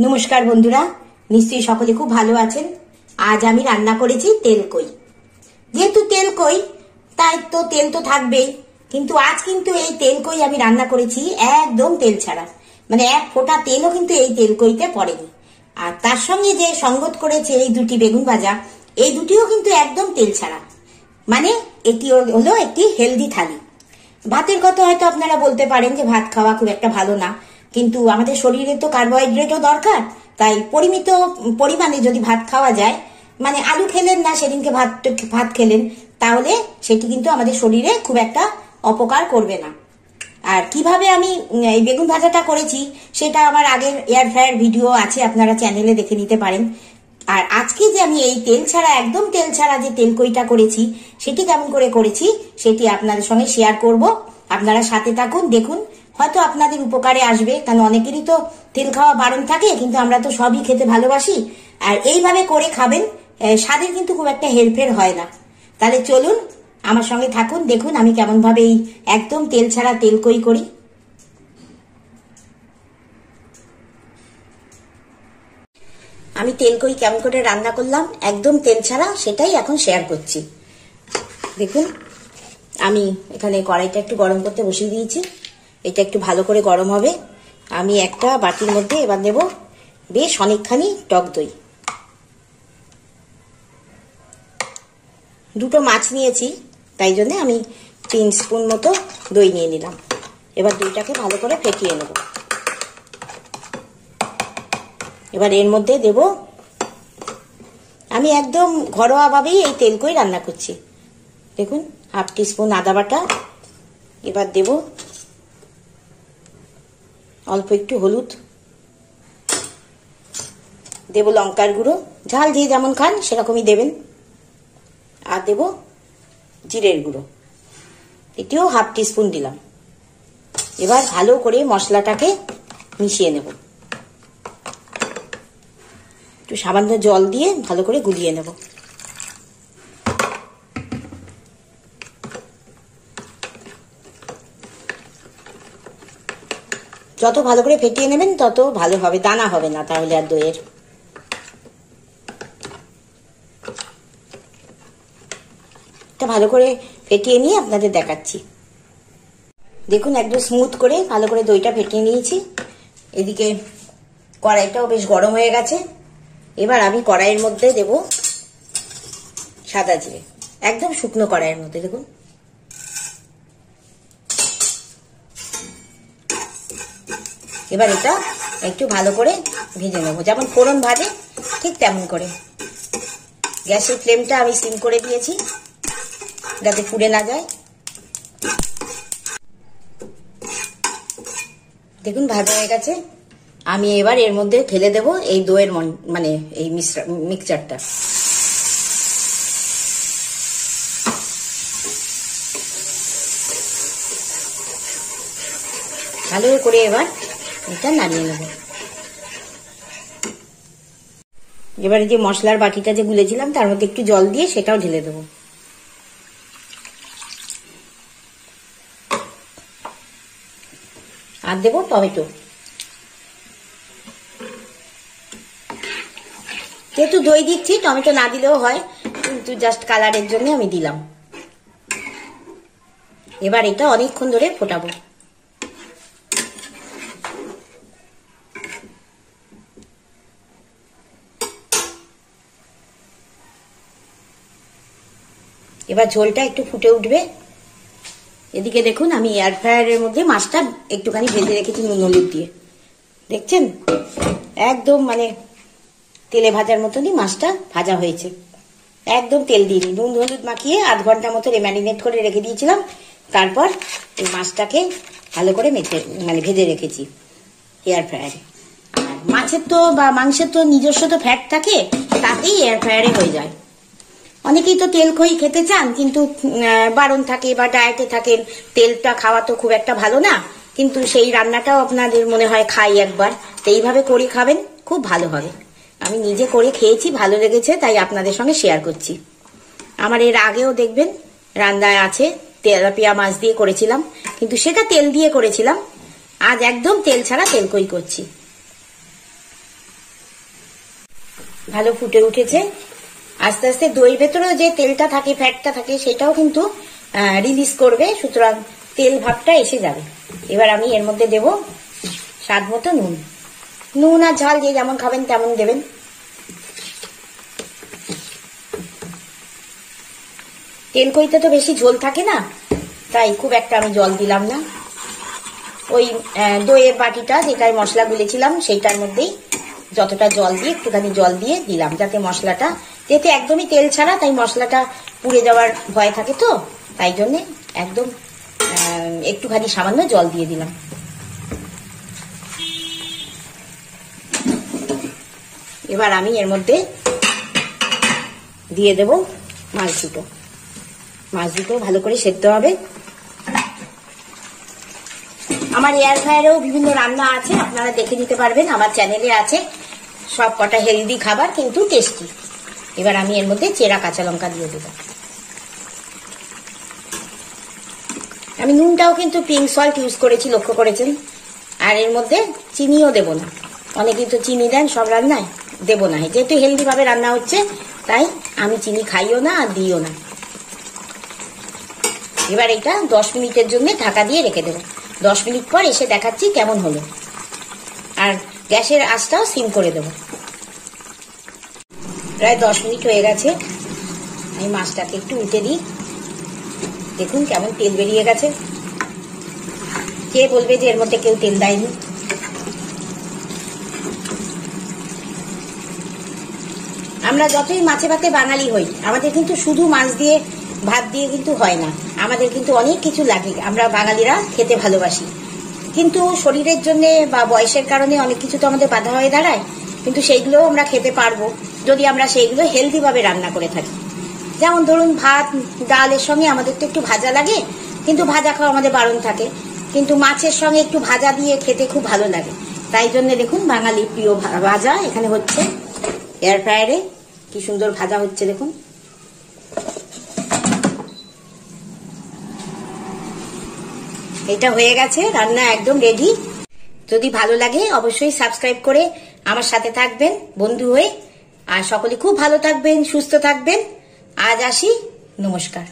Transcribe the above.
নমস্কার বন্ধুরা, নিশ্চয়ই সকলে খুব ভালো আছেন। আজ আমি রান্না করেছি তেলকই। যেহেতু তেলকই তাই তো তেল তো থাকবেই, কিন্তু আজ কিন্তু এই তেলকই আমি রান্না করেছি একদম তেল ছাড়া, মানে এক ফোঁটা তেলও কিন্তু এই তেলকইতে পড়েনি। আর তার সঙ্গে যে সঙ্গত করেছে এই দুটি বেগুন ভাজা, এই দুটিও কিন্তু একদম তেল ছাড়া, মানে এটি হলো একটি হেলদি থালি। ভাতের কথা হয়তো আপনারা বলতে পারেন যে ভাত খাওয়া খুব একটা ভালো না, কিন্তু আমাদের শরীরে তো কার্বোহাইড্রেটও দরকার। তাই পরিমিত পরিমাণে যদি ভাত খাওয়া যায়, মানে আলু খেলেন না সেদিনকে ভাত খেলেন, তাহলে সেটি কিন্তু আমাদের শরীরে খুব একটা অপকার করবে না। আর কিভাবে আমি এই বেগুন ভাজাটা করেছি সেটা আমার আগের এয়ার ফ্রায়ার ভিডিও আছে, আপনারা চ্যানেলে দেখে নিতে পারেন। আর আজকে যে আমি এই তেল ছাড়া, একদম তেল ছাড়া যে তেলকইটা করেছি সেটি কেমন করে করেছি সেটি আপনাদের সঙ্গে শেয়ার করব। আপনারা সাথে থাকুন, দেখুন, হয়তো আপনাদের উপকারে আসবে। কারণ অনেকেরই তো তেল খাওয়া বারণ থাকে, কিন্তু আমরা তো সবই খেতে ভালোবাসি। আর এইভাবে করে খাবেন, স্বাদের কিন্তু খুব একটা হেরফের হয় না। তাহলে চলুন আমার সঙ্গে থাকুন, দেখুন আমি কেমন ভাবে এই একদম তেল ছাড়া তেলকই করি। আমি তেলকই কেমন করে রান্না করলাম একদম তেল ছাড়া, সেটাই এখন শেয়ার করছি। দেখুন, আমি এখানে কড়াইটা একটু গরম করতে বসিয়ে দিয়েছি। এটা একটু ভালো করে গরম হবে। আমি একটা বাটির মধ্যে এবার দেব বেশ অনেকখানি টক দই। দুটো মাছ নিয়েছি, তাই জন্য আমি 3 স্পুন মতো দই নিয়ে নিলাম। এবার দইটাকে ভালো করে ফেটিয়ে নেব। এবার এর মধ্যে দেব, আমি একদম ঘরোয়া ভাবেই এই তেলকই রান্না করছি। দেখুন, 1/2 টিস্পুন আদা বাটা। এবার দেব অল্প একটু হলুদ, দেব লঙ্কার গুঁড়ো, ঝাল যে যেমন খান সেরকমই দেবেন। আর দেব জিরের গুঁড়ো, এটিও 1/2 টিস্পুন দিলাম। এবার ভালো করে মশলাটাকে মিশিয়ে নেব। একটু সামান্য জল দিয়ে ভালো করে গুলিয়ে নেব। যত ভালো করে ফেটিয়ে নেবেন তত ভালো হবে, দানা হবে না তাহলে আর দইয়ের। এটা ভালো করে ফেটিয়ে নিয়ে আপনাদের দেখাচ্ছি। দেখুন, একদম স্মুথ করে ভালো করে দইটা ফেটিয়ে নিয়েছি। এদিকে কড়াইটাও বেশ গরম হয়ে গেছে। এবার আমি কড়াইয়ের মধ্যে দেব সাদা জিরে, একদম শুকনো কড়াইয়ের মধ্যে। দেখুন, এবার এটা একটু ভালো করে ভেজে নেব, যেমন ফোড়ন ভাজে ঠিক তেমন করে। গ্যাসের ফ্লেমটা আমি সিম করে দিয়েছি যাতে পুড়ে না যায়। দেখুন, ভাজা হয়ে গেছে। আমি এবার এর মধ্যে ঢেলে দেব এই দইয়ের মানে এই মিক্সচারটা। ভালো করে এবার এটা নামিয়ে নেব। এবারে যে মশলার বাটিটা যে গুলেছিলাম তার মধ্যে একটু জল দিয়ে সেটাও ঢেলে দেব। আর দেব টমেটো। যেহেতু দই দিচ্ছি টমেটো না দিলেও হয়, কিন্তু জাস্ট কালারের জন্য আমি দিলাম। এবার এটা অনেকক্ষণ ধরে ফোটাবো। এবার ঝোলটা একটু ফুটে উঠবে। এদিকে দেখুন, আমি এয়ার ফ্রায়ারের মধ্যে মাছটা একটুখানি ভেজে রেখেছি নুন হলুদ দিয়ে। দেখছেন, একদম মানে তেলে ভাজার মতনই মাছটা ভাজা হয়েছে। একদম তেল দিইনি, নুন হলুদ মাখিয়ে 1/2 ঘন্টা মতো ম্যারিনেট করে রেখে দিয়েছিলাম। তারপর এই মাছটাকে ভালো করে ভেজে রেখেছি এয়ার ফ্রায়ারে। আর মাছের তো বা মাংসের তো নিজস্ব তো ফ্যাট থাকে, তাতেই এয়ার ফ্রায়ারে হয়ে যায়। অনেকেই তো তেলকই খেতে চান, কিন্তু বারণ থাকে বা ডায়েটে থাকেন, তেলটা খাওয়া তো খুব একটা ভালো না। কিন্তু সেই রান্নাটাও আপনাদের মনে হয় খাই একবার, তো এইভাবে করে খাবেন, খুব ভালো হবে। আমি নিজে করে খেয়েছি, ভালো লেগেছে, তাই আপনাদের সঙ্গে শেয়ার করছি। আমার এর আগেও দেখবেন রান্নায় আছে, তেলাপিয়া মাছ দিয়ে করেছিলাম, কিন্তু সেটা তেল দিয়ে করেছিলাম। আজ একদম তেল ছাড়া তেলকই করছি। ভালো ফুটে উঠেছে। আস্তে আস্তে দইয়ের ভেতরেও যে তেলটা থাকে, ফ্যাটটা থাকে, সেটাও কিন্তু রিলিজ করবে, সুতরাং তেল ভাবটা এসে যাবে। এবার আমি এর মধ্যে দেব স্বাদ মতো নুন। নুন আর ঝাল যে যেমন খাবেন তেমন দেবেন। তেলকইতে তো বেশি ঝোল থাকে না, তাই খুব একটা আমি জল দিলাম না। ওই দইয়ের বাটিটা যেটায় মশলা গুলেছিলাম সেইটার মধ্যেই যতটা জল দিয়ে, একটুখানি জল দিয়ে দিলাম, যাতে মশলাটা, যেহেতু একদমই তেল ছাড়া, তাই মশলাটা পুড়ে যাওয়ার ভয় থাকে, তো তাই জন্য একদম একটুখানি সামান্য জল দিয়ে দিলাম। এবার আমি এর মধ্যে দিয়ে দেব মাছ দুটো। মাছ দুটো ভালো করে সেদ্ধ হবে। আমার এয়ার ফ্রায়ারেও বিভিন্ন রান্না আছে, আপনারা দেখে নিতে পারবেন, আমার চ্যানেলে আছে সব কটা হেলদি খাবার, কিন্তু টেস্টি। এবার আমি এর মধ্যে চেরা কাঁচা লঙ্কা দিয়ে দেব। আমি নুনটাও কিন্তু পিঙ্ক সল্ট ইউজ করেছি, লক্ষ্য করেছেন। আর এর মধ্যে চিনিও দেব না, অনেকেই তো চিনি দেন সব রান্নায়, দেব না। যেহেতু হেলদি ভাবে রান্না হচ্ছে, তাই আমি চিনি খাইও না আর দিও না। এবার এটা 10 মিনিটের জন্য ঢাকা দিয়ে রেখে দেবো। 10 মিনিট পর এসে দেখাচ্ছি কেমন হলো। আর গ্যাসের আঁচটাও সিম করে দেবো। প্রায় 10 মিনিট হয়ে গেছে। আমি মাছটাকে একটু উল্টে দিই। দেখুন কেমন তেল বেরিয়ে গেছে। কে বলবে যে এর মধ্যে কেউ তেল দেয়নি? আমরা যতই মাছে ভাতে বাঙালি হই, আমাদের কিন্তু শুধু মাছ দিয়ে ভাত দিয়ে কিন্তু হয় না, আমাদের কিন্তু অনেক কিছু লাগে। আমরা বাঙালিরা খেতে ভালোবাসি, কিন্তু শরীরের জন্য বা বয়সের কারণে অনেক কিছু তো আমাদের বাধা হয়ে দাঁড়ায়। কিন্তু সেইগুলোও আমরা খেতে পারবো যদি আমরা সেইগুলো হেলদি ভাবে রান্না করে থাকি। যেমন ধরুন ভাত ডালের সঙ্গে আমাদের তো একটু ভাজা লাগে, কিন্তু ভাজা খাওয়া আমাদের বারণ থাকে, কিন্তু মাছের সঙ্গে একটু ভাজা দিয়ে খেতে খুব ভালো লাগে। তাই জন্য দেখুন বাঙালির প্রিয় ভাজা এখানে হচ্ছে এয়ার ফ্রায়ারে। কি সুন্দর ভাজা হচ্ছে দেখুন। এটা হয়ে গেছে, রান্না একদম রেডি। যদি ভালো লাগে অবশ্যই সাবস্ক্রাইব করে আমার সাথে থাকবেন বন্ধু হয়ে। আর সকলে খুব ভালো থাকবেন, সুস্থ থাকবেন। আজ আসি, নমস্কার।